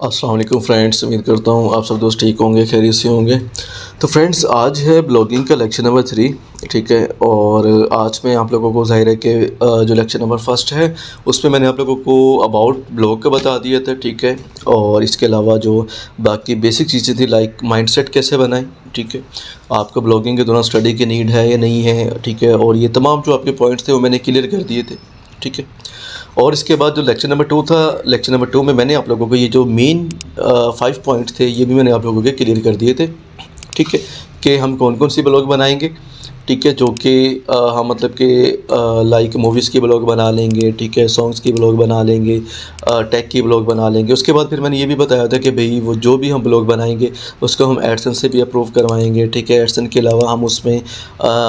अस्सलाम वालेकुम फ्रेंड्स, उम्मीद करता हूँ आप सब दोस्त ठीक होंगे, खैरियत से होंगे। तो फ्रेंड्स, आज है ब्लॉगिंग का लेक्चर नंबर 3, ठीक है। और आज मैं आप लोगों को ज़ाहिर है कि जो लेक्चर नंबर 1 है उसमें मैंने आप लोगों को अबाउट ब्लॉग का बता दिया था, ठीक है। और इसके अलावा जो बाकी बेसिक चीज़ें थी लाइक माइंडसेट कैसे बनाएं, ठीक है। आपको ब्लॉगिंग के दौरान स्टडी की नीड है या नहीं है, ठीक है। और ये तमाम जो आपके पॉइंट्स थे वो मैंने क्लियर कर दिए थे, ठीक है। और इसके बाद जो लेक्चर नंबर 2 था, लेक्चर नंबर 2 में मैंने आप लोगों को ये जो मेन 5 पॉइंट थे ये भी मैंने आप लोगों के क्लियर कर दिए थे, ठीक है। कि हम कौन कौन सी ब्लॉग बनाएंगे, ठीक है। जो कि हम मतलब कि लाइक मूवीज़ की ब्लॉग बना लेंगे, ठीक है। सॉन्ग्स की ब्लॉग बना लेंगे, टेक की ब्लॉग बना लेंगे। उसके बाद फिर मैंने ये भी बताया था कि भाई वो जो भी हम ब्लॉग बनाएंगे उसको हम एडसन से भी अप्रूव करवाएंगे, ठीक है। एडसन के अलावा हम उसमें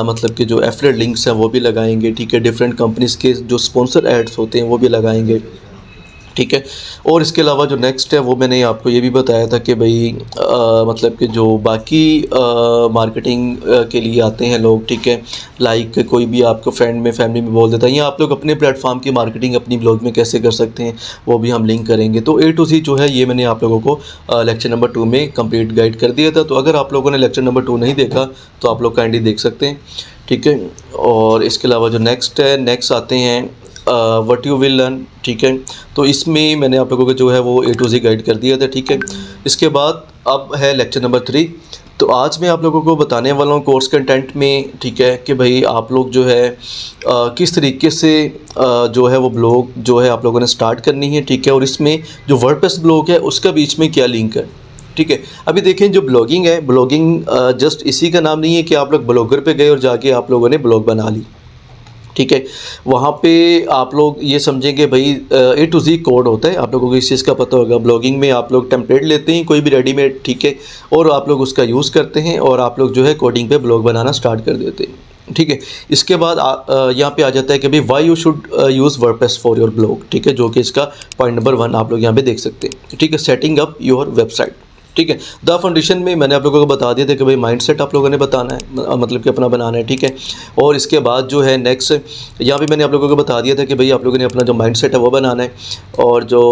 मतलब कि जो एफिलिएट लिंक्स हैं वो भी लगाएंगे, ठीक है। डिफरेंट कंपनीज़ के जो स्पॉन्सर एड्स होते हैं वो भी लगाएंगे, ठीक है। और इसके अलावा जो नेक्स्ट है वो मैंने आपको ये भी बताया था कि भाई मतलब कि जो बाकी मार्केटिंग के लिए आते हैं लोग, ठीक है। लाइक कोई भी आपको फ्रेंड में फैमिली में बोल देता है, या आप लोग अपने प्लेटफॉर्म की मार्केटिंग अपनी ब्लॉग में कैसे कर सकते हैं वो भी हम लिंक करेंगे। तो A to Z जो है ये मैंने आप लोगों को लेक्चर नंबर 2 में कंप्लीट गाइड कर दिया था। तो अगर आप लोगों ने लेक्चर नंबर 2 नहीं देखा तो आप लोग काइंडली देख सकते हैं, ठीक है। और इसके अलावा जो नेक्स्ट है, नेक्स्ट आते हैं व्हाट यू विल लर्न, ठीक है। तो इसमें मैंने आप लोगों को जो है वो A to Z गाइड कर दिया था, ठीक है। इसके बाद अब है लेक्चर नंबर 3। तो आज मैं आप लोगों को बताने वाला हूँ कोर्स कंटेंट में, ठीक है, कि भाई आप लोग जो है किस तरीके से जो है वो ब्लॉग जो है आप लोगों ने स्टार्ट करनी है, ठीक है। और इसमें जो वर्डप्रेस ब्लॉग है उसका बीच में क्या लिंक है, ठीक है। अभी देखें जो ब्लॉगिंग है, ब्लॉगिंग जस्ट इसी का नाम नहीं है कि आप लोग ब्लॉगर पे गए और जाके आप लोगों ने ब्लॉग बना ली, ठीक है। वहाँ पे आप लोग ये समझेंगे भाई A to Z कोड होता है, आप लोगों को इस चीज़ का पता होगा। ब्लॉगिंग में आप लोग टेम्पलेट लेते हैं कोई भी रेडीमेड, ठीक है, और आप लोग उसका यूज़ करते हैं और आप लोग जो है कोडिंग पे ब्लॉग बनाना स्टार्ट कर देते हैं, ठीक है। इसके बाद यहाँ पे आ जाता है कि भाई why you should use WordPress for your blog, ठीक है, जो कि इसका पॉइंट नंबर 1 आप लोग यहाँ पे देख सकते हैं, ठीक है। सेटिंग अप योर वेबसाइट, ठीक है। द फाउंडेशन में मैंने आप लोगों को बता दिया था कि भाई माइंडसेट आप लोगों ने बताना है, मतलब कि अपना बनाना है, ठीक है। और इसके बाद जो है नेक्स्ट यहाँ भी मैंने आप लोगों को बता दिया था कि भाई आप लोगों ने अपना जो माइंडसेट है वो बनाना है, और जो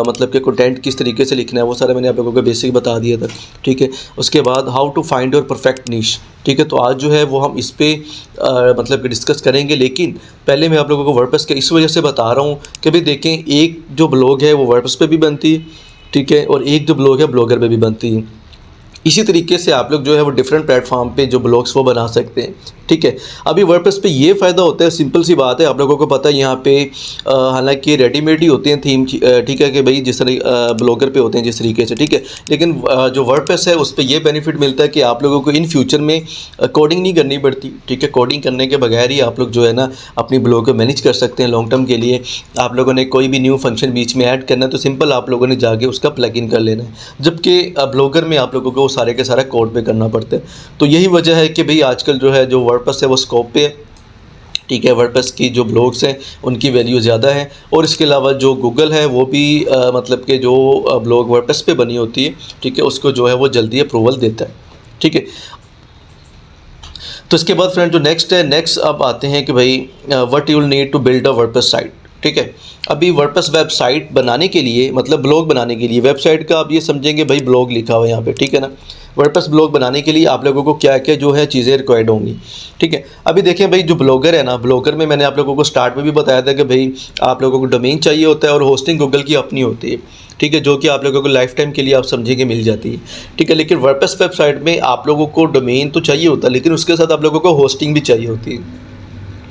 मतलब कि कंटेंट किस तरीके से लिखना है वो सारा मैंने आप लोगों को बेसिक बता दिया था, ठीक है। उसके बाद how to find your perfect niche, ठीक है। तो आज जो है वो हम इस पर मतलब कि डिस्कस करेंगे, लेकिन पहले मैं आप लोगों को वर्डप्रेस के इस वजह से बता रहा हूँ कि भाई देखें, एक जो ब्लॉग है वो वर्डप्रेस पे भी बनती है, ठीक है, और एक जो ब्लॉग है ब्लॉगर पे भी बनती है। इसी तरीके से आप लोग जो है वो डिफरेंट प्लेटफॉर्म पे जो ब्लॉग्स वो बना सकते हैं, ठीक है। अभी वर्डप्रेस पे ये फ़ायदा होता है, सिंपल सी बात है, आप लोगों को पता है यहाँ पे हालांकि रेडीमेड ही होते हैं थीम, ठीक है, कि भाई जिस तरह ब्लॉगर पे होते हैं जिस तरीके से, ठीक है। लेकिन जो वर्डप्रेस है उस पर यह बेनिफिट मिलता है कि आप लोगों को इन फ्यूचर में कोडिंग नहीं करनी पड़ती, ठीक है। कोडिंग करने के बगैर ही आप लोग जो है ना अपनी ब्लॉग को मैनेज कर सकते हैं लॉन्ग टर्म के लिए। आप लोगों ने कोई भी न्यू फंक्शन बीच में ऐड करना है तो सिंपल आप लोगों ने जाके उसका प्लग इन कर लेना है, जबकि ब्लॉगर में आप लोगों को सारे के सारा कोड पे करना पड़ता है। तो यही वजह है कि भाई आजकल जो है जो वर्डप्रेस है वो स्कोप पे है, ठीक है। वर्डप्रेस की जो ब्लॉग्स हैं उनकी वैल्यू ज़्यादा है। और इसके अलावा जो गूगल है वो भी मतलब कि जो ब्लॉग वर्डप्रेस पे बनी होती है, ठीक है, उसको जो है वो जल्दी अप्रूवल देता है, ठीक है। तो इसके बाद फ्रेंड जो नेक्स्ट है, नेक्स्ट अब आते हैं कि भाई what you will need to build a WordPress site, ठीक है। अभी वर्डप्रेस वेबसाइट बनाने के लिए, मतलब ब्लॉग बनाने के लिए, वेबसाइट का आप ये समझेंगे भाई ब्लॉग लिखा हुआ है यहाँ पे, ठीक है ना। वर्डप्रेस ब्लॉग बनाने के लिए आप लोगों को क्या क्या जो है चीज़ें रिक्वायर्ड होंगी, ठीक है। अभी देखें भाई जो ब्लॉगर है ना, ब्लॉगर में मैंने आप लोगों को स्टार्ट में भी बताया था कि भाई आप लोगों को डोमेन चाहिए होता है और होस्टिंग गूगल की अपनी होती है, ठीक है, जो कि आप लोगों को लाइफ टाइम के लिए आप समझेंगे मिल जाती है, ठीक है। लेकिन वर्डप्रेस वेबसाइट में आप लोगों को डोमेन तो चाहिए होता है, लेकिन उसके साथ आप लोगों को होस्टिंग भी चाहिए होती है,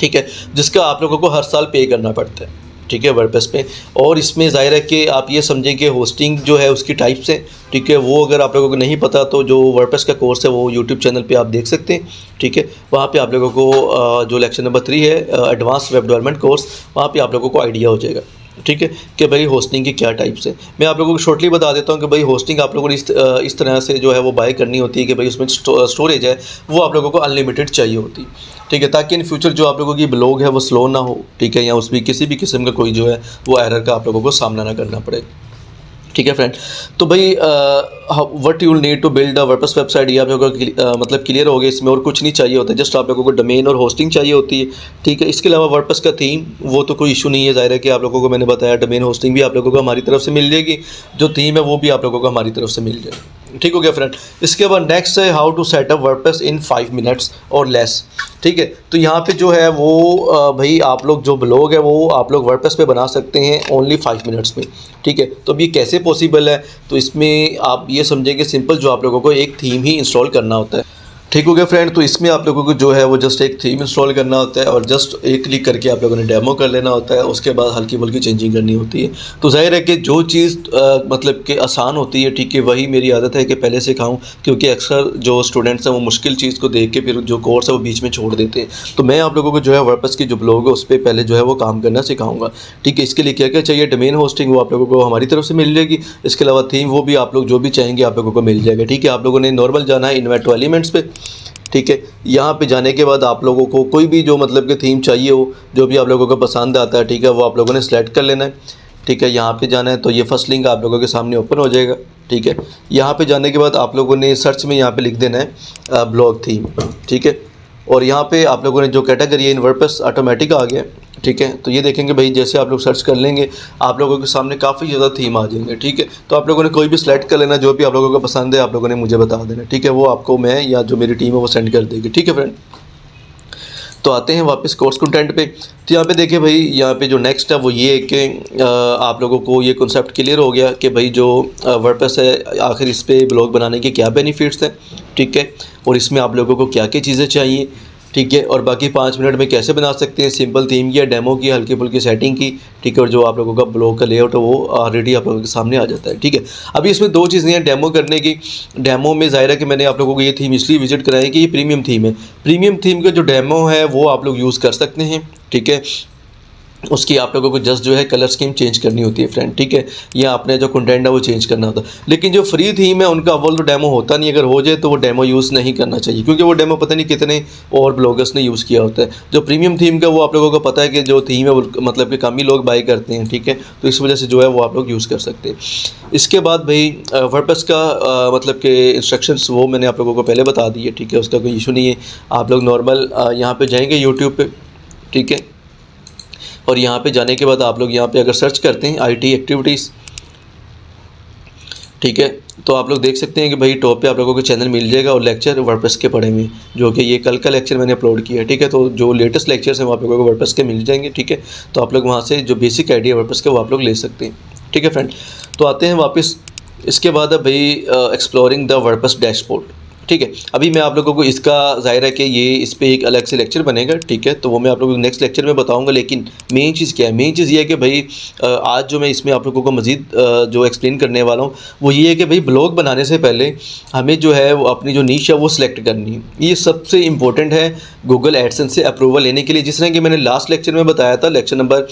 ठीक है, जिसका आप लोगों को हर साल पे करना पड़ता है, ठीक है, वर्डप्रेस पे। और इसमें ज़ाहिर है कि आप ये समझें कि होस्टिंग जो है उसकी टाइप्स हैं, ठीक है। वो अगर आप लोगों को नहीं पता तो जो वर्डप्रेस का कोर्स है वो यूट्यूब चैनल पे आप देख सकते हैं, ठीक है। वहाँ पे आप लोगों को जो लेक्चर नंबर 3 है एडवांस वेब डेवलपमेंट कोर्स, वहाँ पे आप लोगों को आइडिया हो जाएगा, ठीक है, कि भाई होस्टिंग की क्या टाइप्स है। मैं आप लोगों को शॉर्टली बता देता हूँ कि भाई होस्टिंग आप लोगों ने इस तरह से जो है वो बाय करनी होती है कि भाई उसमें स्टोरेज है वो आप लोगों को अनलिमिटेड चाहिए होती है, ठीक है, ताकि इन फ्यूचर जो आप लोगों की ब्लॉग है वो स्लो ना हो, ठीक है, या उसमें किसी भी किस्म का कोई जो है वो एरर का आप लोगों को सामना ना करना पड़े, ठीक है फ्रेंड। तो भाई what you will need to build a WordPress website, ये आप लोगों का मतलब क्लियर हो गया। इसमें और कुछ नहीं चाहिए होता, जस्ट आप लोगों को डोमेन और होस्टिंग चाहिए होती है। ठीक है, इसके अलावा वर्डप्रेस का थीम वो तो कोई इशू नहीं है, जाहिर है कि आप लोगों को मैंने बताया डोमेन होस्टिंग भी आप लोगों को हमारी तरफ से मिल जाएगी, जो थीम है वो भी आप लोगों को हमारी तरफ से मिल जाएगी। ठीक हो गया फ्रेंड। इसके बाद नेक्स्ट है how to set up WordPress in 5 minutes और लेस। ठीक है, तो यहाँ पे जो है वो भाई आप लोग जो ब्लॉग है वो आप लोग वर्डप्रेस पे बना सकते हैं ओनली 5 मिनट्स में। ठीक है, तो अब ये कैसे पॉसिबल है, तो इसमें आप ये समझेंगे सिंपल, जो आप लोगों को एक थीम ही इंस्टॉल करना होता है। ठीक हो गया फ्रेंड। तो इसमें आप लोगों को जो है वो जस्ट एक थीम इंस्टॉल करना होता है और जस्ट एक क्लिक करके आप लोगों ने डेमो कर लेना होता है, उसके बाद हल्की फुल्की चेंजिंग करनी होती है। तो जाहिर है कि जो चीज़ मतलब कि आसान होती है, ठीक है, वही मेरी आदत है कि पहले से खाऊं, क्योंकि अक्सर जो स्टूडेंट्स हैं वो मुश्किल चीज़ को देख के फिर जो कोर्स है वो बीच में छोड़ देते हैं। तो मैं आप लोगों को जो है वर्डप्रेस की जो ब्लॉग है उस पर पहले जो है वो काम करना सिखाऊंगा। ठीक है, इसके लिए क्या क्या चाहिए, डोमेन होस्टिंग वो आप लोगों को हमारी तरफ से मिल जाएगी, इसके अलावा थीम वो भी आप लोग जो भी चाहेंगे आप लोगों को मिल जाएगा। ठीक है, आप लोगों ने नॉर्मल जाना है इन्वाइट टू एलिमेंट्स पे। ठीक है, यहाँ पे जाने के बाद आप लोगों को कोई भी जो मतलब कि थीम चाहिए हो, जो भी आप लोगों को पसंद आता है, ठीक है, वो आप लोगों ने सेलेक्ट कर लेना है। ठीक है, यहाँ पे जाना है तो ये फर्स्ट लिंक आप लोगों के सामने ओपन हो जाएगा। ठीक है, यहाँ पे जाने के बाद आप लोगों ने सर्च में यहाँ पे लिख देना है ब्लॉग थीम। ठीक है, और यहाँ पे आप लोगों ने जो कैटेगरी है इन वर्डप्रेस ऑटोमेटिक आ गया। ठीक है, तो ये देखेंगे भाई जैसे आप लोग सर्च कर लेंगे आप लोगों के सामने काफ़ी ज़्यादा थीम आ जाएंगे। ठीक है, तो आप लोगों ने कोई भी सिलेक्ट कर लेना, जो भी आप लोगों को पसंद है आप लोगों ने मुझे बता देना। ठीक है, वो आपको मैं या जो मेरी टीम है वो सेंड कर देगी। ठीक है फ्रेंड, तो आते हैं वापस कोर्स कंटेंट पे। तो यहाँ पे देखिए भाई, यहाँ पे जो नेक्स्ट है वो ये है कि आप लोगों को ये कॉन्सेप्ट क्लियर हो गया कि भाई जो वर्डप्रेस है आखिर इस पे ब्लॉग बनाने के क्या बेनिफिट्स हैं। ठीक है, और इसमें आप लोगों को क्या क्या चीज़ें चाहिए। ठीक है, और बाकी 5 मिनट में कैसे बना सकते हैं, सिंपल थीम की या डेमो की हल्की फुल्की सेटिंग की। ठीक है, और जो आप लोगों का ब्लॉग का लेआउट है वो ऑलरेडी आप लोगों के सामने आ जाता है। ठीक है, अभी इसमें 2 चीज़ें हैं डेमो करने की। डेमो में ज़ाहिर है कि मैंने आप लोगों को ये थीम इसलिए विजिट कराई कि ये प्रीमियम थीम है। प्रीमियम थीम का जो डेमो है वो आप लोग यूज़ कर सकते हैं। ठीक है, उसकी आप लोगों को जस्ट जो है कलर स्कीम चेंज करनी होती है फ्रेंड। ठीक है, या आपने जो कंटेंट है वो चेंज करना होता है। लेकिन जो फ्री थीम है उनका अव्वल तो डेमो होता नहीं, अगर हो जाए तो वो डेमो यूज़ नहीं करना चाहिए, क्योंकि वो डेमो पता नहीं कितने और ब्लॉगर्स ने यूज़ किया होता है। जो प्रीमियम थीम का वो आप लोगों को पता है कि जो थीम है वो मतलब कि कम ही लोग बाई करते हैं। ठीक है, तो इस वजह से जो है वो आप लोग यूज़ कर सकते हैं। इसके बाद भाई वर्डप्रेस का मतलब कि इंस्ट्रक्शंस वो मैंने आप लोगों को पहले बता दी है। ठीक है, उसका कोई इशू नहीं है। आप लोग नॉर्मल यहाँ पे जाएंगे यूट्यूब पे। ठीक है, और यहाँ पे जाने के बाद आप लोग यहाँ पे अगर सर्च करते हैं आईटी एक्टिविटीज़, ठीक है, तो आप लोग देख सकते हैं कि भाई टॉप पे आप लोगों को चैनल मिल जाएगा और लेक्चर वर्डप्रेस के पड़े हुए, जो कि ये कल का लेक्चर मैंने अपलोड किया है। ठीक है, तो जो लेटेस्ट लेक्चर्स हैं वो आप लोगों को वर्डप्रेस के मिल जाएंगे। ठीक है, तो आप लोग वहाँ से जो बेसिक आइडिया वर्डप्रेस के वो आप लोग ले सकते हैं। ठीक है फ्रेंड, तो आते हैं वापस। इसके बाद है भाई एक्सप्लोरिंग द वर्डप्रेस डैशबोर्ड। ठीक है, अभी मैं आप लोगों को इसका जाहिर है कि ये इस पर एक अलग से लेक्चर बनेगा। ठीक है, तो वो मैं आप लोगों को नेक्स्ट लेक्चर में बताऊंगा। लेकिन मेन चीज़ क्या है, मेन चीज़ ये है कि भाई आज जो मैं इसमें आप लोगों को मज़ीद जो एक्सप्लेन करने वाला हूँ वो ये है कि भाई ब्लॉग बनाने से पहले हमें जो है वो अपनी जो नीश है वो सिलेक्ट करनी है। ये सबसे इम्पोर्टेंट है गूगल एडसेंस से अप्रूवल लेने के लिए। जिस तरह कि मैंने लास्ट लेक्चर में बताया था, लेक्चर नंबर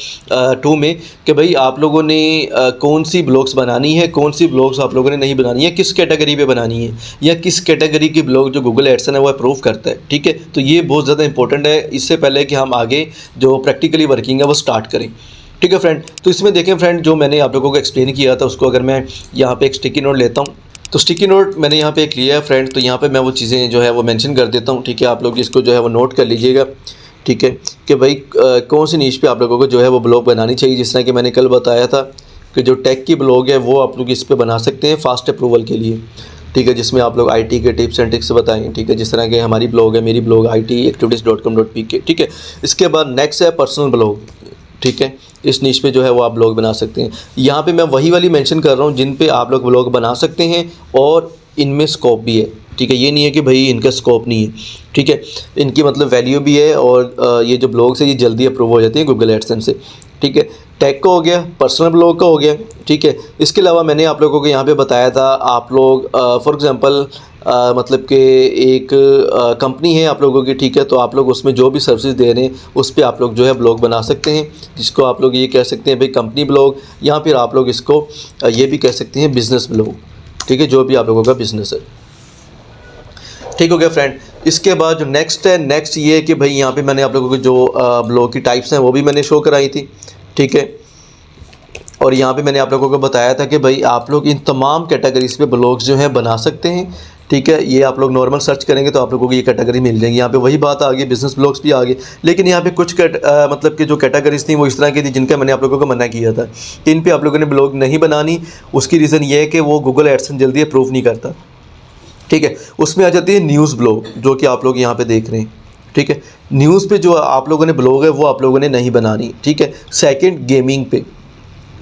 2 में, कि भाई आप लोगों ने कौन सी ब्लॉग्स बनानी है, कौन सी ब्लॉग्स आप लोगों ने नहीं बनानी है, किस कैटेगरी पे बनानी है, या किस कैटेगरी की ब्लॉग जो गूगल एडसेंस है वो अप्रूव करता है। ठीक है, तो ये बहुत ज़्यादा इंपॉर्टेंट है, इससे पहले कि हम आगे जो प्रैक्टिकली वर्किंग है वो स्टार्ट करें। ठीक है फ्रेंड, तो इसमें देखें फ्रेंड, जो मैंने आप लोगों को एक्सप्लेन किया था उसको अगर मैं यहाँ पे एक स्टिकी नोट लेता हूँ, तो स्टिकी नोट मैंने यहाँ पे एक लिया है फ्रेंड, तो यहाँ पे मैं वो चीज़ें जो है वो मेंशन कर देता हूँ। ठीक है, आप लोग इसको जो है वो नोट कर लीजिएगा। ठीक है, कि भाई कौन सी नीश पे आप लोगों को जो है वो ब्लॉग बनानी चाहिए। जिस तरह कि मैंने कल बताया था कि जो टेक की ब्लॉग है वो आप लोग इस पर बना सकते हैं फास्ट अप्रूवल के लिए। ठीक है, जिसमें आप लोग आईटी के टिप्स एंड ट्रिक्स बताएं। ठीक है, जिस तरह के हमारी ब्लॉग है, मेरी ब्लॉग itactivities.com.pk। ठीक है, इसके बाद नेक्स्ट है पर्सनल ब्लॉग। ठीक है, इस नीश पे जो है वो आप ब्लॉग बना सकते हैं। यहाँ पे मैं वही वाली मेंशन कर रहा हूँ जिन पे आप लोग ब्लॉग बना सकते हैं और इनमें स्कोप भी है। ठीक है, ये नहीं है कि भाई इनका स्कोप नहीं है। ठीक है, इनकी मतलब वैल्यू भी है और ये जो ब्लॉग्स है ये जल्दी अप्रूव हो जाती हैं गूगल एडसेंस से। ठीक है, टेक का हो गया, पर्सनल ब्लॉग का हो गया। ठीक है, इसके अलावा मैंने आप लोगों को यहाँ पे बताया था, आप लोग फॉर एग्ज़ाम्पल मतलब कि एक कंपनी है आप लोगों की। ठीक है, तो आप लोग उसमें जो भी सर्विस दे रहे हैं उस पर आप लोग जो है ब्लॉग बना सकते हैं, जिसको आप लोग ये कह सकते हैं भाई कंपनी ब्लॉग, या फिर आप लोग इसको ये भी कह सकते हैं बिज़नेस ब्लॉग। ठीक है, जो भी आप लोगों का बिज़नेस है। ठीक हो गया फ्रेंड, इसके बाद जो नेक्स्ट है, नेक्स्ट ये है कि भाई यहाँ पे मैंने आप लोगों को जो ब्लॉग की टाइप्स हैं वो भी मैंने शो कराई थी। ठीक है, और यहाँ पे मैंने आप लोगों को बताया था कि भाई आप लोग इन तमाम कैटेगरीज पे ब्लॉग्स जो हैं बना सकते हैं, ठीक है। ये आप लोग नॉर्मल सर्च करेंगे तो आप लोगों को ये कैटेगरी मिल जाएगी। यहाँ पे वही बात आ गई, बिजनेस ब्लॉग्स भी आ गए, लेकिन यहाँ पे कुछ मतलब कि जो कैटेगरीज थी वो इस तरह की थी जिनका मैंने आप लोगों को मना किया था कि इन पे आप लोगों ने ब्लॉग नहीं बनानी। उसकी रीज़न ये है कि वो गूगल एडसेंस जल्दी अप्रूव नहीं करता, ठीक है। उसमें आ जाती है न्यूज़ ब्लॉग, जो कि आप लोग यहाँ पे देख रहे हैं, ठीक है। न्यूज़ पे जो आप लोगों ने ब्लॉग है वो आप लोगों ने नहीं बनानी, ठीक है। सेकंड, गेमिंग पे,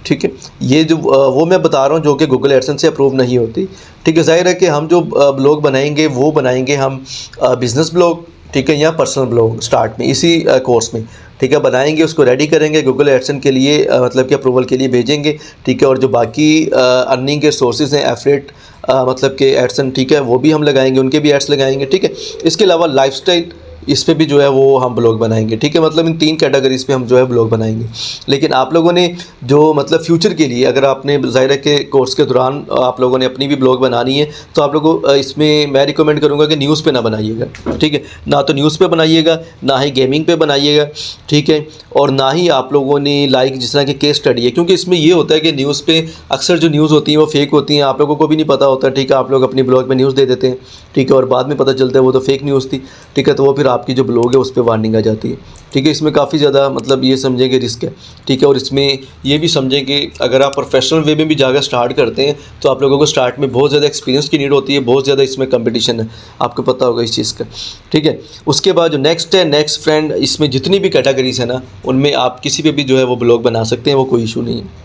ठीक है। ये जो वो मैं बता रहा हूँ जो कि गूगल एडसेंस से अप्रूव नहीं होती, ठीक है। जाहिर है कि हम जो ब्लॉग बनाएंगे वो बनाएंगे हम बिज़नेस ब्लॉग, ठीक है, या पर्सनल ब्लॉग स्टार्ट में इसी कोर्स में, ठीक है, बनाएंगे, उसको रेडी करेंगे, गूगल एडसेंस के लिए मतलब कि अप्रूवल के लिए भेजेंगे, ठीक है। और जो बाकी अर्निंग के सोर्सेज हैं एफिलिएट मतलब के एडसेंस, ठीक है, वो भी हम लगाएंगे, उनके भी एड्स लगाएंगे, ठीक है। इसके अलावा लाइफस्टाइल, इस पे भी जो है वो हम ब्लॉग बनाएंगे, ठीक है। मतलब इन 3 कैटेगरीज पे हम जो है ब्लॉग बनाएंगे। लेकिन आप लोगों ने जो मतलब फ्यूचर के लिए अगर आपने ज़ाहिर के कोर्स के दौरान आप लोगों ने अपनी भी ब्लॉग बनानी है तो आप लोगों को इसमें मैं रिकमेंड करूँगा कि न्यूज़ पे ना बनाइएगा, ठीक है। ना तो न्यूज़ पे बनाइएगा, ना ही गेमिंग पे बनाइएगा, ठीक है। और ना ही आप लोगों ने लाइक जिस तरह की केस स्टडी है, क्योंकि इसमें ये होता है कि न्यूज़ पे अक्सर जो न्यूज़ होती हैं वो फेक होती हैं, आप लोगों को भी नहीं पता होता, ठीक है। आप लोग अपनी ब्लॉग में न्यूज़ दे देते हैं, ठीक है, और बाद में पता चलता है वो तो फेक न्यूज़ थी, ठीक है। तो वो फिर आपकी जो ब्लॉग है उस पे वार्निंग आ जाती है, ठीक है। इसमें काफ़ी ज़्यादा मतलब ये समझेंगे रिस्क है, ठीक है। और इसमें ये भी समझें कि अगर आप प्रोफेशनल वे में भी जाकर स्टार्ट करते हैं तो आप लोगों को स्टार्ट में बहुत ज़्यादा एक्सपीरियंस की नीड होती है, बहुत ज़्यादा इसमें कंपटीशन है, आपको पता होगा इस चीज़ का, ठीक है। उसके बाद जो नेक्स्ट है, नेक्स्ट फ्रेंड, इसमें जितनी भी कैटेगरीज है ना उनमें आप किसी पे भी जो है वो ब्लॉग बना सकते हैं, वो कोई इशू नहीं है,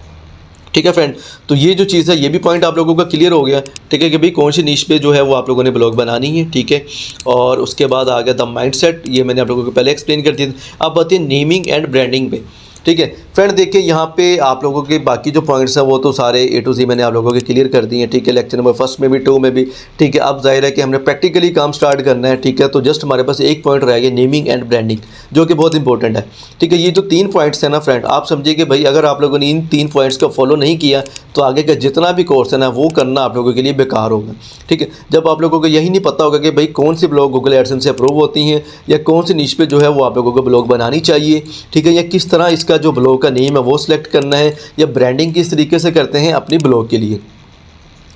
ठीक है फ्रेंड। तो ये जो चीज़ है ये भी पॉइंट आप लोगों का क्लियर हो गया, ठीक है, कि भाई कौन सी नीश पे जो है वो आप लोगों ने ब्लॉग बनानी है, ठीक है। और उसके बाद आ गया द माइंडसेट, ये मैंने आप लोगों को पहले एक्सप्लेन कर दिया था। अब आती है नेमिंग एंड ब्रांडिंग पे, ठीक है फ्रेंड। देखिए यहाँ पे आप लोगों के बाकी जो पॉइंट्स हैं वो तो सारे A to Z मैंने आप लोगों के क्लियर कर दिए हैं, ठीक है। लेक्चर नंबर 1 में भी 2 में भी, ठीक है। अब जाहिर है कि हमने प्रैक्टिकली काम स्टार्ट करना है, ठीक है। तो जस्ट हमारे पास एक पॉइंट रह गया, नेमिंग एंड ब्रांडिंग, जो कि बहुत इंपॉर्टेंट है, ठीक है। ये जो 3 पॉइंट्स हैं ना फ्रेंड, आप समझिए कि भाई अगर आप लोगों ने इन 3 पॉइंट्स को फॉलो नहीं किया तो आगे का जितना भी कोर्स है ना वो करना आप लोगों के लिए बेकार होगा, ठीक है। जब आप लोगों को यही नहीं पता होगा कि भाई कौन सी ब्लॉग गूगल एडसेंस से अप्रूव होती हैं या कौन सी नीश पे जो है वो आप लोगों को ब्लॉग बनानी चाहिए, ठीक है, या किस तरह इसका जो ब्लॉग का नेम है वो सिलेक्ट करना है, या ब्रांडिंग किस तरीके से करते हैं अपनी ब्लॉग के लिए,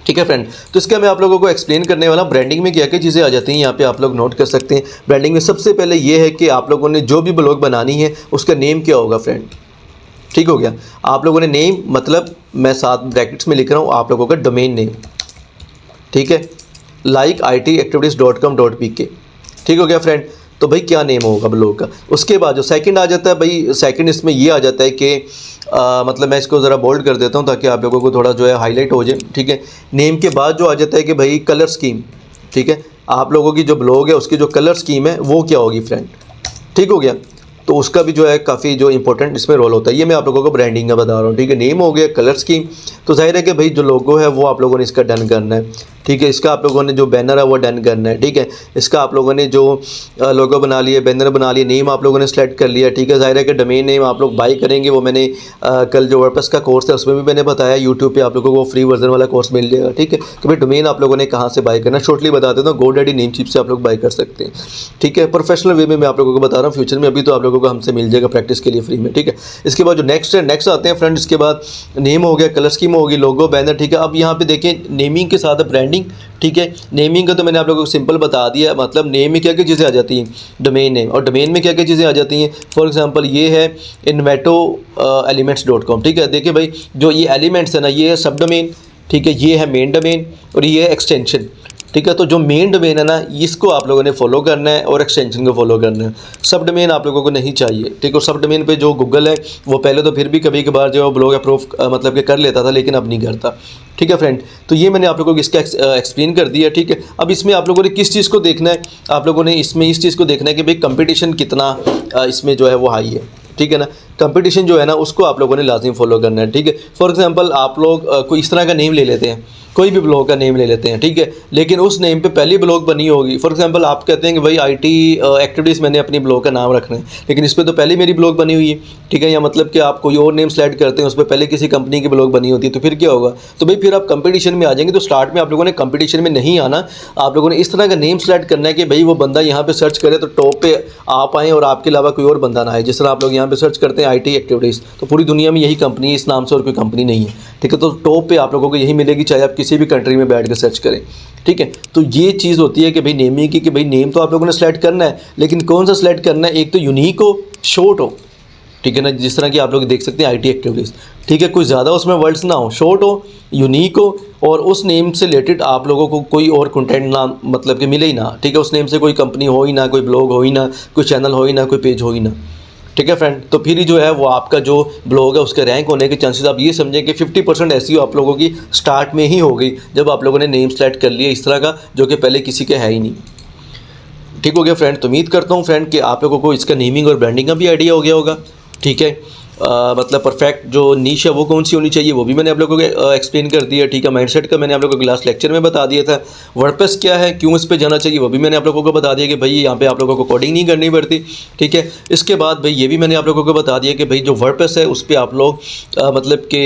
ठीक है फ्रेंड। तो इसका मैं आप लोगों को एक्सप्लेन करने वाला। ब्रांडिंग में क्या क्या चीज़ें आ जाती हैं यहाँ पे आप लोग नोट कर सकते हैं। ब्रांडिंग में सबसे पहले ये है कि आप लोगों ने जो भी ब्लॉग बनानी है उसका नेम क्या होगा फ्रेंड, ठीक हो गया। आप लोगों ने नेम मतलब मैं साथ ब्रैकेट्स में लिख रहा हूँ आप लोगों का डोमेन नेम, ठीक है, लाइक itactivities.com.pk, ठीक हो गया फ्रेंड। तो भाई क्या नेम होगा ब्लॉग का। उसके बाद जो सेकंड आ जाता है भाई, सेकंड इसमें ये आ जाता है कि मतलब मैं इसको ज़रा बोल्ड कर देता हूँ ताकि आप लोगों को थोड़ा जो है हाईलाइट हो जाए, ठीक है। नेम के बाद जो आ जाता है कि भाई कलर स्कीम, ठीक है, आप लोगों की जो ब्लॉग है उसकी जो कलर स्कीम है वो क्या होगी फ्रेंड, ठीक हो गया। तो उसका भी जो है काफ़ी जो इंपॉर्टेंट इसमें रोल होता है, ये मैं आप लोगों को ब्रांडिंग का बता रहा हूँ, ठीक है। नेम हो गया, कलर स्कीम, तो जाहिर है कि भाई जो लोगो है वो आप लोगों ने इसका डन करना है, ठीक है। इसका आप लोगों ने जो बैनर है वो डन करना है, ठीक है। इसका आप लोगों ने जो लोगो बना लिया, बैनर बना लिया, नेम आप लोगों ने सेलेक्ट कर लिया, ठीक है। जाहिर है कि डोमेन नेम आप लोग बाई करेंगे, वो मैंने कल जो वर्डप्रेस का कोर्स है उसमें भी मैंने बताया, यूट्यूब पे आप लोगों को फ्री वर्जन वाला कोर्स मिल जाएगा, ठीक है। कि भाई डोमेन आप लोगों ने कहाँ से बाई करना, शॉर्टली बता देता हूँ, GoDaddy नेमचीप से आप लोग बाई कर सकते हैं, ठीक है। प्रोफेशनल वे में मैं आप लोगों को बता रहा हूँ, फ्यूचर में अभी तो आप लोगों को हमसे मिल जाएगा प्रैक्टिस के लिए फ्री में, ठीक है। इसके बाद जो नेक्स्ट है, नेक्स्ट आते हैं फ्रेंड, इसके बाद नेम हो गया, कलर स्कीम होगी, लोगो, बैनर, ठीक है। अब यहाँ पे देखें नेमिंग के साथ ब्रांडिंग, ठीक है। नेमिंग का तो मैंने आप लोगों को सिंपल बता दिया, मतलब नेम में क्या क्या चीज़ें आ जाती हैं, डोमेन नेम, और डोमेन में क्या क्या चीज़ें आ जाती हैं। फॉर एग्जांपल ये है invato.elements.com, ठीक है। देखिए भाई जो ये एलिमेंट्स है ना ये है सब डोमेन, ठीक है, ये है मेन डोमेन और ये है एक्सटेंशन, ठीक है। तो जो मेन डोमेन है ना इसको आप लोगों ने फॉलो करना है और एक्सटेंशन को फॉलो करना है, सब डोमेन आप लोगों को नहीं चाहिए, ठीक है। और सब डोमेन पे जो गूगल है वो पहले तो फिर भी कभी कभार जो ब्लॉग अप्रूव मतलब कि कर लेता था, लेकिन अब नहीं करता, ठीक है फ्रेंड। तो ये मैंने आप लोगों को इसका एक्सप्लेन कर दिया, ठीक है। अब इसमें आप लोगों ने किस चीज़ को देखना है, आप लोगों ने इसमें इस चीज़ को देखना है कि भाई कंपटीशन कितना इसमें जो है वो हाई है, ठीक है ना। कंपटीशन जो है ना उसको आप लोगों ने लाजिम फॉलो करना है, ठीक है। फॉर एग्जांपल आप लोग कोई इस तरह का नेम ले लेते हैं, कोई भी ब्लॉग का नेम ले लेते हैं, ठीक है, लेकिन उस नेम पे पहली ब्लॉग बनी होगी। फॉर एग्जांपल आप कहते हैं कि भाई IT एक्टिविटीज़ मैंने अपनी ब्लॉग का नाम रखना है, लेकिन इस पर तो पहले मेरी ब्लॉग बनी हुई है, ठीक है, या मतलब कि आप कोई और नेम सेलेक्ट करते हैं, उस पर पहले किसी कंपनी की ब्लॉग बनी होती है, तो फिर क्या होगा? तो भाई फिर आप कंपटीशन में आ जाएंगे। तो स्टार्ट में आप लोगों ने कंपटीशन में नहीं आना, आप लोगों ने इस तरह का नेम सेलेक्ट करना है कि भाई वो बंदा यहाँ पे सर्च करे तो टॉप पे आप आएँ और आपके अलावा कोई और बंदा ना आए। जिस तरह आप लोग यहाँ पे सर्च करते हैं IT एक्टिविटीज़, तो पूरी दुनिया में यही कंपनी है, इस नाम से और कोई कंपनी नहीं है, ठीक है। तो टॉप पे आप लोगों को यही मिलेगी, चाहे आप किसी भी कंट्री में बैठ कर सर्च करें, ठीक है। तो ये चीज़ होती है कि भाई नेमिंग की, कि भाई नेम तो आप लोगों ने सेलेक्ट करना है, लेकिन कौन सा सेलेक्ट करना है? एक तो यूनिक हो, शॉर्ट हो, ठीक है ना, जिस तरह की आप लोग देख सकते हैं IT एक्टिविटीज़, ठीक है, कुछ ज़्यादा उसमें वर्ड्स ना हो, शॉर्ट हो, यूनिक हो, और उस नेम से रिलेटेड आप लोगों को कोई और कंटेंट ना मतलब कि मिले ही ना, ठीक है, उस नेम से कोई कंपनी हो ही ना, कोई ब्लॉग हो ही ना, कोई चैनल हो ही ना, कोई पेज हो ही ना, ठीक है फ्रेंड। तो फिर ही जो है वो आपका जो ब्लॉग है उसके रैंक होने के चांसेस आप ये समझें कि 50% SEO आप लोगों की स्टार्ट में ही हो गई, जब आप लोगों ने नेम सेलेक्ट कर लिया इस तरह का, जो कि पहले किसी के है ही नहीं। ठीक हो गया फ्रेंड। तो उम्मीद करता हूँ फ्रेंड कि आप लोगों को इसका नेमिंग और ब्रांडिंग का भी आइडिया हो गया होगा, ठीक है। मतलब परफेक्ट जो नीश है वो कौन सी होनी चाहिए वो भी मैंने आप लोगों को एक्सप्लेन कर दिया, ठीक है। माइंडसेट का मैंने आप लोगों को लास्ट लेक्चर में बता दिया था। वर्डप्रेस क्या है, क्यों इस पे जाना चाहिए, वो भी मैंने आप लोगों को बता दिया कि भाई यहाँ पे आप लोगों को कोडिंग नहीं करनी पड़ती, ठीक है। इसके बाद भाई ये भी मैंने आप लोगों को बता दिया कि भाई जो वर्डप्रेस है उस पर आप लोग मतलब के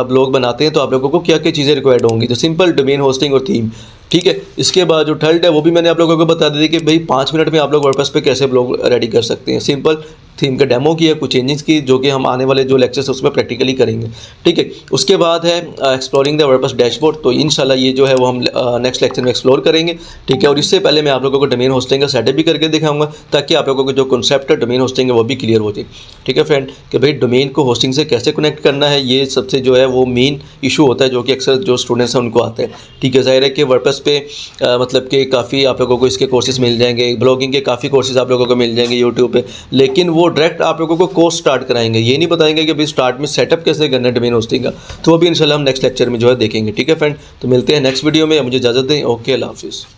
ब्लॉग बनाते हैं तो आप लोगों को क्या क्या चीज़ें रिक्वायर्ड होंगी, तो सिंपल डोमेन होस्टिंग और थीम, ठीक है। इसके बाद जो थर्ड है वो भी मैंने आप लोगों को बता दिया कि भाई 5 मिनट में आप लोग वर्डप्रेस पे कैसे ब्लॉग रेडी कर सकते हैं। सिंपल थीम का डेमो किया, कुछ चेंजेस की, जो कि हम आने वाले जो लेक्चर्स है उसमें प्रैक्टिकली करेंगे, ठीक है। उसके बाद है एक्सप्लोरिंग द वर्डप्रेस डैशबोर्ड, तो इंशाल्लाह ये जो है वो हम नेक्स्ट लेक्चर में एक्सप्लोर करेंगे, ठीक है। और इससे पहले मैं आप लोगों को डोमेन होस्टिंग का सेटअप भी करके दिखाऊंगा, ताकि आप लोगों को जो कॉन्सेप्ट है डोमेन होस्टिंग है वो भी क्लियर हो जाए, ठीक है फ्रेंड। कि भाई डोमेन को होस्टिंग से कैसे कनेक्ट करना है, ये सबसे जो है वो मेन इशू होता है, जो कि अक्सर जो स्टूडेंट्स हैं उनको आता है, ठीक है। ज़ाहिर है कि वर्डप्रेस पे मतलब कि काफ़ी आप लोगों को इसके कोर्सेज मिल जाएंगे, ब्लॉगिंग के काफ़ी कोर्सेज आप लोगों को मिल जाएंगे यूट्यूब पे, लेकिन वो डायरेक्ट आप लोगों को कोर्स स्टार्ट कराएंगे, ये नहीं बताएंगे कि भाई स्टार्ट में सेटअप कैसे करना है डोमेन होस्टिंग का, तो वो भी इंशाल्लाह हम नेक्स्ट लेक्चर में जो है देखेंगे, ठीक है फ्रेंड। तो मिलते हैं नेक्स्ट वीडियो में, मुझे इजाज़त दें, ओके, अल्लाह हाफिज़।